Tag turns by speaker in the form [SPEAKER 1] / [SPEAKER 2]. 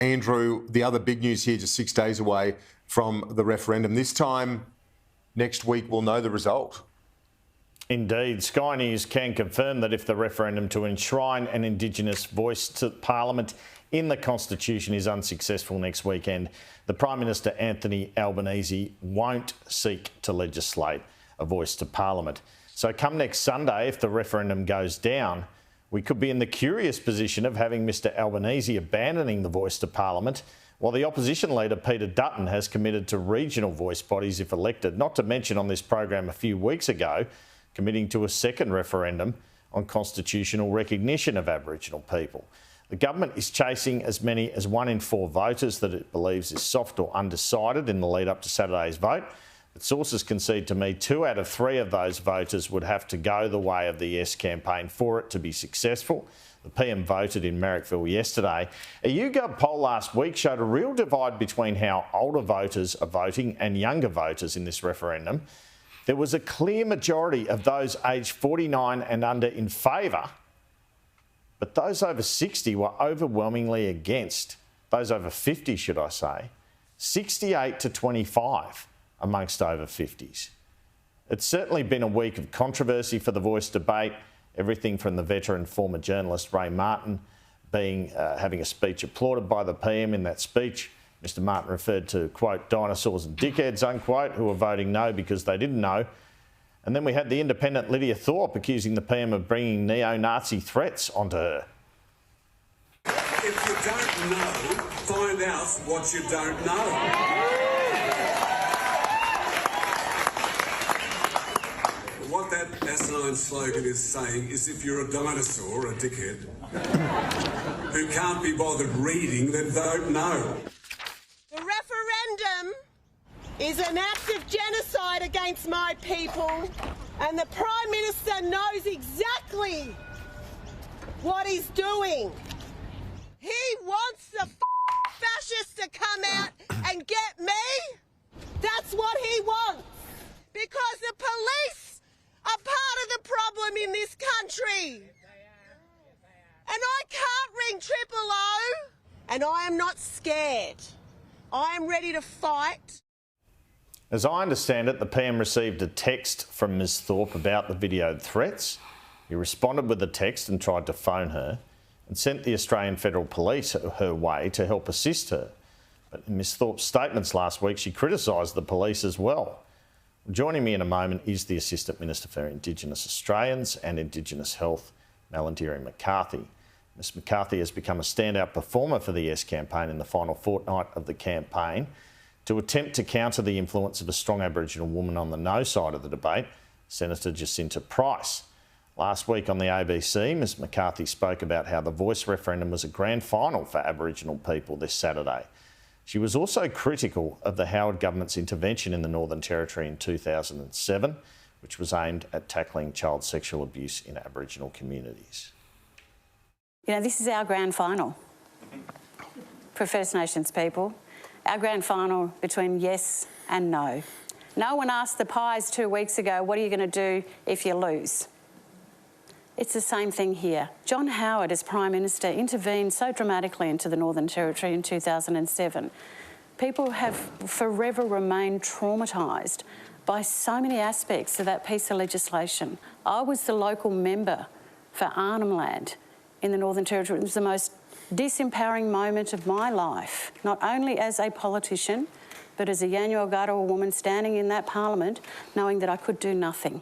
[SPEAKER 1] Andrew, the other big news here, just 6 days away from the referendum. This time next week, we'll know the result.
[SPEAKER 2] Indeed. Sky News can confirm that if the referendum to enshrine an Indigenous voice to Parliament in the Constitution is unsuccessful next weekend, the Prime Minister Anthony Albanese won't seek to legislate a voice to Parliament. So come next Sunday, if the referendum goes down, we could be in the curious position of having Mr Albanese abandoning the voice to Parliament, while the opposition leader Peter Dutton has committed to regional voice bodies if elected, not to mention on this program a few weeks ago, committing to a second referendum on constitutional recognition of Aboriginal people. The government is chasing as many as 1 in 4 voters that it believes is soft or undecided in the lead up to Saturday's vote. But sources concede to me 2 out of 3 of those voters would have to go the way of the Yes campaign for it to be successful. The PM voted in Marrickville yesterday. A YouGov poll last week showed a real divide between how older voters are voting and younger voters in this referendum. There was a clear majority of those aged 49 and under in favour, but those over 60 were overwhelmingly against. Those over 50, should I say, 68 to 25 amongst over 50s. It's certainly been a week of controversy for the voice debate, everything from the veteran former journalist Ray Martin having a speech applauded by the PM. In that speech, Mr Martin referred to, quote, dinosaurs and dickheads, unquote, who were voting no because they didn't know. And then we had the independent Lydia Thorp accusing the PM of bringing neo-Nazi threats onto her.
[SPEAKER 3] If you don't know, find out what you don't know. What that asinine slogan is saying is if you're a dinosaur, a dickhead, who can't be bothered reading, then vote no.
[SPEAKER 4] The referendum is an act of genocide against my people, and the Prime Minister knows exactly what he's doing. He wants the fascists to come out and get me. That's what he wants, because the police are part of the problem in this country. And I can't ring 000, and I am not scared. I am ready to fight.
[SPEAKER 2] As I understand it, the PM received a text from Ms Thorpe about the videoed threats. He responded with the text and tried to phone her and sent the Australian Federal Police her way to help assist her. But in Ms Thorpe's statements last week, she criticised the police as well. Joining me in a moment is the Assistant Minister for Indigenous Australians and Indigenous Health, Mandi McCarthy. Ms McCarthy has become a standout performer for the Yes campaign in the final fortnight of the campaign to attempt to counter the influence of a strong Aboriginal woman on the no side of the debate, Senator Jacinta Price. Last week on the ABC, Ms McCarthy spoke about how the Voice referendum was a grand final for Aboriginal people this Saturday. She was also critical of the Howard government's intervention in the Northern Territory in 2007, which was aimed at tackling child sexual abuse in Aboriginal communities.
[SPEAKER 5] You know, this is our grand final for First Nations people, our grand final between yes and no. No one asked the Pies 2 weeks ago, what are you going to do if you lose? It's the same thing here. John Howard, as Prime Minister, intervened so dramatically into the Northern Territory in 2007. People have forever remained traumatised by so many aspects of that piece of legislation. I was the local member for Arnhem Land in the Northern Territory. It was the most disempowering moment of my life, not only as a politician, but as a Yanyuwa Garawa woman standing in that parliament, knowing that I could do nothing.